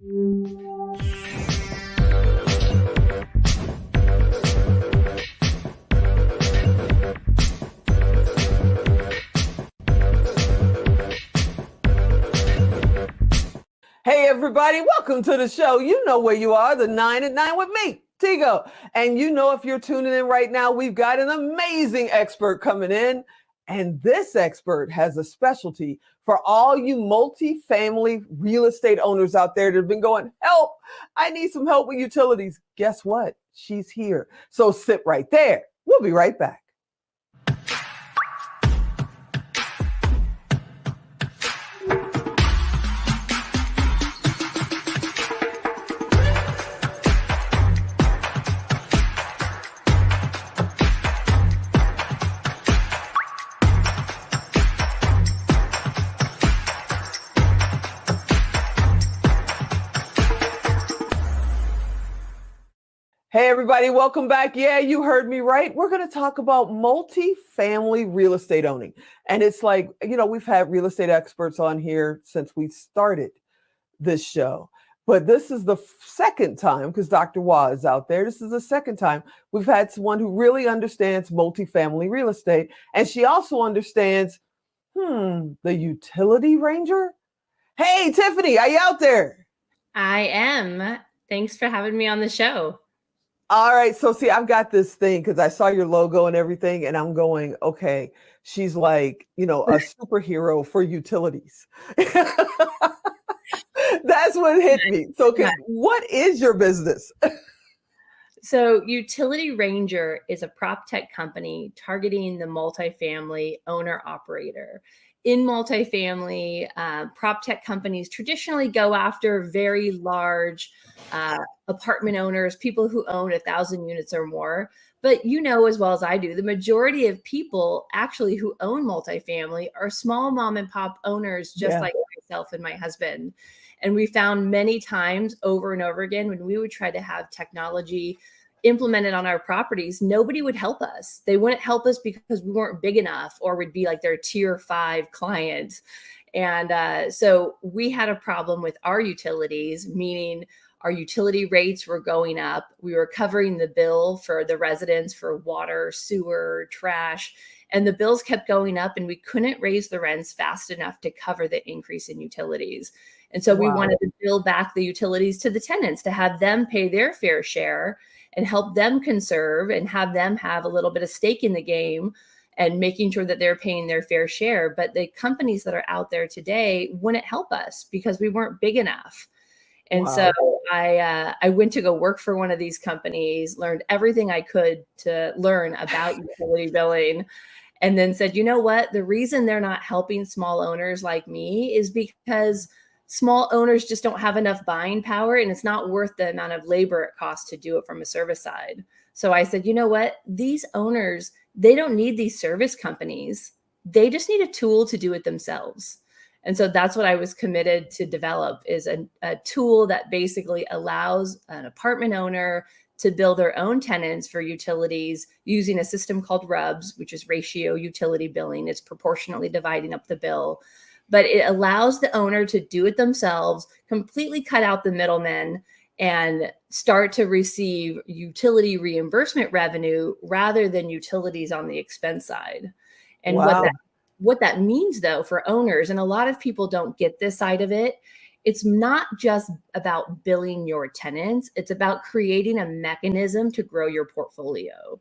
Hey, everybody, welcome to the show. You know where you are, the 9 at 9 with me, Tigo. And you know, if you're tuning in right now, we've got an amazing expert coming in. And this expert has a specialty for all you multi-family real estate owners out there that have been going, help, I need some help with utilities. Guess what? She's here. So sit right there. We'll be right back. Hey, everybody, welcome back. Yeah, you heard me right. We're going to talk about multi-family real estate owning. And it's like, you know, we've had real estate experts on here since we started this show. But this is the second time, because Dr. Wah is out there. This is the second time we've had someone who really understands multi-family real estate. And she also understands, the utility ranger. Hey, Tiffany, are you out there? I am. Thanks for having me on the show. All right. So see, I've got this thing because I saw your logo and everything, and I'm going, okay, she's like, you know, a superhero for utilities. That's what hit me. So what is your business? So Utility Ranger is a prop tech company targeting the multifamily owner operator. In multifamily, prop tech companies traditionally go after very large apartment owners, people who own 1,000 units or more. But you know as well as I do, the majority of people actually who own multifamily are small mom and pop owners, just like myself and my husband. And we found many times over and over again when we would try to have technology implemented on our properties, nobody would help us. They wouldn't help us because we weren't big enough or would be like their tier 5 client. And so we had a problem with our utilities, meaning our utility rates were going up. We were covering the bill for the residents for water, sewer, trash, and the bills kept going up and we couldn't raise the rents fast enough to cover the increase in utilities. And so we wanted to bill back the utilities to the tenants to have them pay their fair share and help them conserve and have them have a little bit of stake in the game and making sure that they're paying their fair share. But the companies that are out there today wouldn't help us because we weren't big enough. And so I went to go work for one of these companies, learned everything I could to learn about utility billing, and then said, you know what? The reason they're not helping small owners like me is because small owners just don't have enough buying power and it's not worth the amount of labor it costs to do it from a service side. So I said, you know what? These owners, they don't need these service companies. They just need a tool to do it themselves. And so that's what I was committed to develop, is a tool that basically allows an apartment owner to bill their own tenants for utilities using a system called RUBS, which is ratio utility billing. It's proportionately dividing up the bill. But it allows the owner to do it themselves, completely cut out the middlemen, and start to receive utility reimbursement revenue rather than utilities on the expense side. And what that means, though, for owners, and a lot of people don't get this side of it, it's not just about billing your tenants. It's about creating a mechanism to grow your portfolio.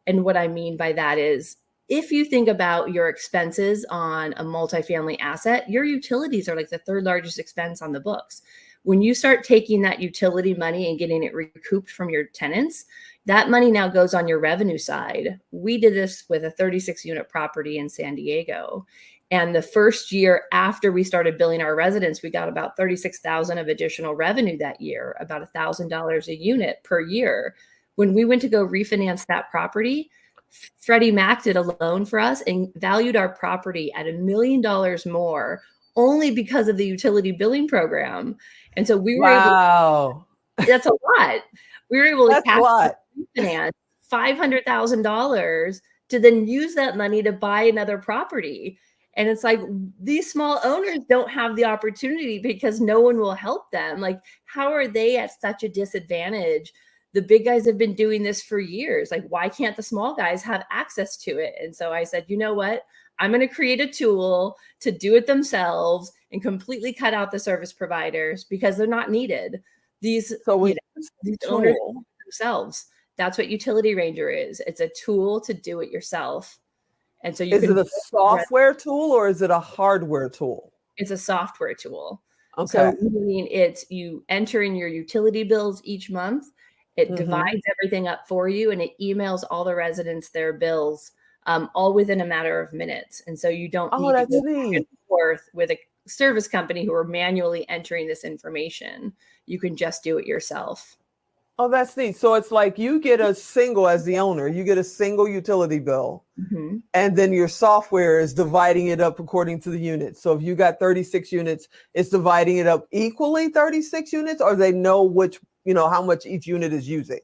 And what I mean by that is, if you think about your expenses on a multifamily asset, your utilities are like the 3rd largest expense on the books. When you start taking that utility money and getting it recouped from your tenants, that money now goes on your revenue side. We did this with a 36-unit property in San Diego. And the first year after we started billing our residents, we got about $36,000 of additional revenue that year, about $1,000 a unit per year. When we went to go refinance that property, Freddie Mac did a loan for us and valued our property at $1 million more only because of the utility billing program. And so we were able, that's a lot. We were able to refinance $500,000 to then use that money to buy another property. And it's like, these small owners don't have the opportunity because no one will help them. Like, how are they at such a disadvantage? The big guys have been doing this for years. Like, why can't the small guys have access to it? And so I said, you know what? I'm going to create a tool to do it themselves and completely cut out the service providers because they're not needed. These, So when these you owners tool, themselves. That's what Utility Ranger is. It's a tool to do it yourself. And so you is can, it a software tool or is it a hardware tool? it's a software tool. Okay. So meaning it's, you enter in your utility bills each month, it divides everything up for you, and it emails all the residents their bills, all within a matter of minutes. And so you don't Oh, need to that's go back and neat. forth with a service company who are manually entering this information. You can just do it yourself. Oh, that's neat. So it's like you get a single, as the owner, you get a single utility bill, Mm-hmm. and then your software is dividing it up according to the units. So if you got 36 units, it's dividing it up equally 36 units, or they know which, how much each unit is using.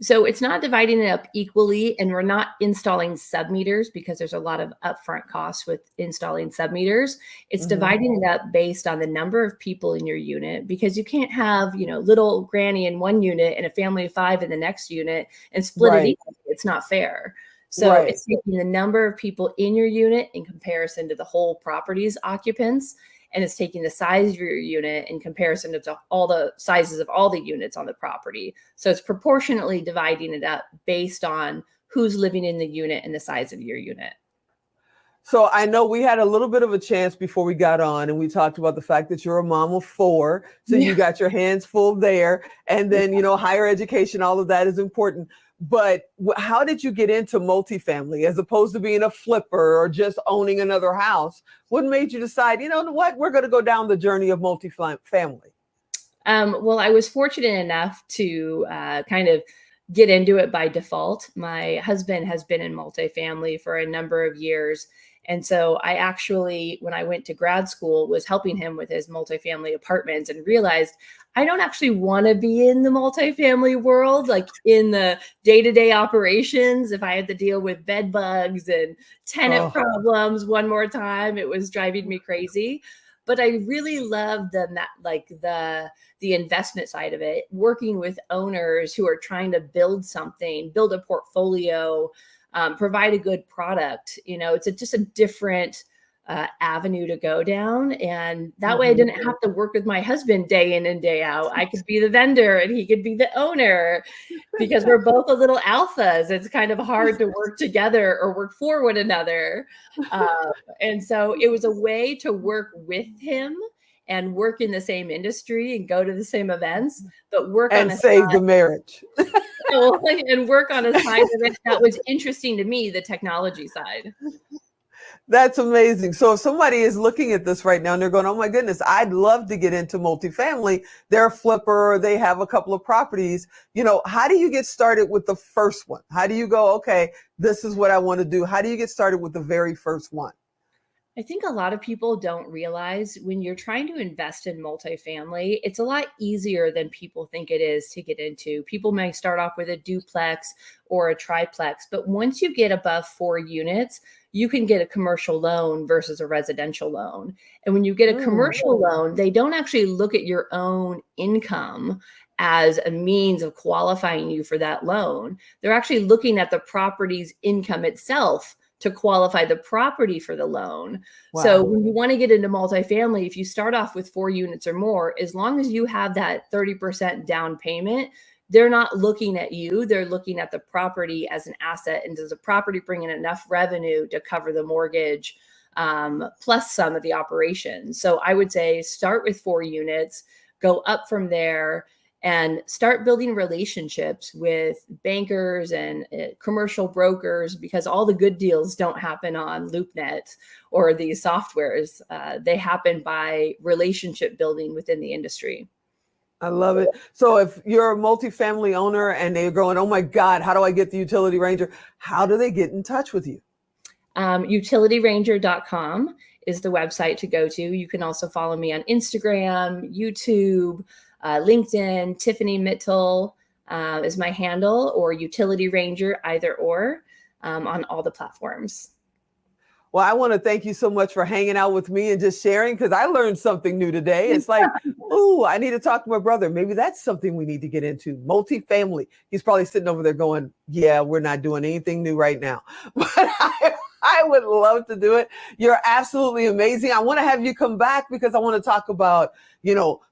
So it's not dividing it up equally, and we're not installing submeters because there's a lot of upfront costs with installing submeters. It's dividing it up based on the number of people in your unit, because you can't have, little granny in one unit and a family of 5 in the next unit and split it equally. It's not fair. So it's taking the number of people in your unit in comparison to the whole property's occupants, and it's taking the size of your unit in comparison to all the sizes of all the units on the property. So it's proportionately dividing it up based on who's living in the unit and the size of your unit. So I know we had a little bit of a chance before we got on, and we talked about the fact that you're a mom of 4. So you got your hands full there. And then, higher education, all of that is important. But how did you get into multifamily as opposed to being a flipper or just owning another house? What made you decide, what, we're going to go down the journey of multifamily? Well, I was fortunate enough to kind of get into it by default. My husband has been in multifamily for a number of years. And so I actually, when I went to grad school, was helping him with his multifamily apartments, and realized I don't actually want to be in the multifamily world, like in the day-to-day operations. If I had to deal with bed bugs and tenant problems one more time, it was driving me crazy. But I really loved the investment side of it, working with owners who are trying to build something, build a portfolio, provide a good product. It's just a different avenue to go down. And that way I didn't have to work with my husband day in and day out. I could be the vendor and he could be the owner, because we're both a little alphas. It's kind of hard to work together or work for one another. And so it was a way to work with him and work in the same industry and go to the same events, but work and on save the marriage. and work on a side of it that was interesting to me, the technology side. That's amazing. So if somebody is looking at this right now and they're going, oh my goodness, I'd love to get into multifamily. They're a flipper, or they have a couple of properties. How do you get started with the first one? How do you go, okay, this is what I want to do? How do you get started with the very first one? I think a lot of people don't realize when you're trying to invest in multifamily, it's a lot easier than people think it is to get into. People may start off with a duplex or a triplex, but once you get above 4 units, you can get a commercial loan versus a residential loan. And when you get a commercial loan, they don't actually look at your own income as a means of qualifying you for that loan. They're actually looking at the property's income itself to qualify the property for the loan. Wow. So when you want to get into multifamily, if you start off with 4 units or more, as long as you have that 30% down payment, they're not looking at you. They're looking at the property as an asset. And does the property bring in enough revenue to cover the mortgage, plus some of the operations? So I would say start with 4 units, go up from there, and start building relationships with bankers and commercial brokers, because all the good deals don't happen on LoopNet or these softwares. They happen by relationship building within the industry. I love it. So if you're a multifamily owner and they're going, oh my God, how do I get the Utility Ranger? How do they get in touch with you? Utilityranger.com is the website to go to. You can also follow me on Instagram, YouTube, LinkedIn. Tiffany Mittal is my handle, or Utility Ranger, either or, on all the platforms. Well, I want to thank you so much for hanging out with me and just sharing, because I learned something new today. It's like, ooh, I need to talk to my brother. Maybe that's something we need to get into. Multifamily. He's probably sitting over there going, yeah, we're not doing anything new right now. But I would love to do it. You're absolutely amazing. I want to have you come back because I want to talk about,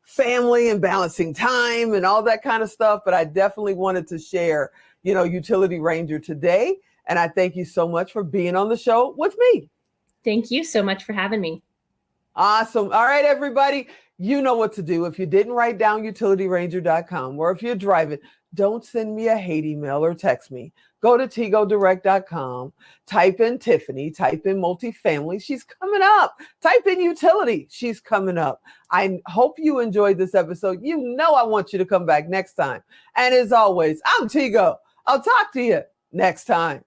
family and balancing time and all that kind of stuff. But I definitely wanted to share, Utility Ranger today. And I thank you so much for being on the show with me. Thank you so much for having me. Awesome. All right, everybody. You know what to do. If you didn't write down utilityranger.com, or if you're driving, don't send me a hate email or text me. Go to tigodirect.com, type in Tiffany, type in multifamily. She's coming up. Type in utility. She's coming up. I hope you enjoyed this episode. I want you to come back next time. And as always, I'm Tigo. I'll talk to you next time.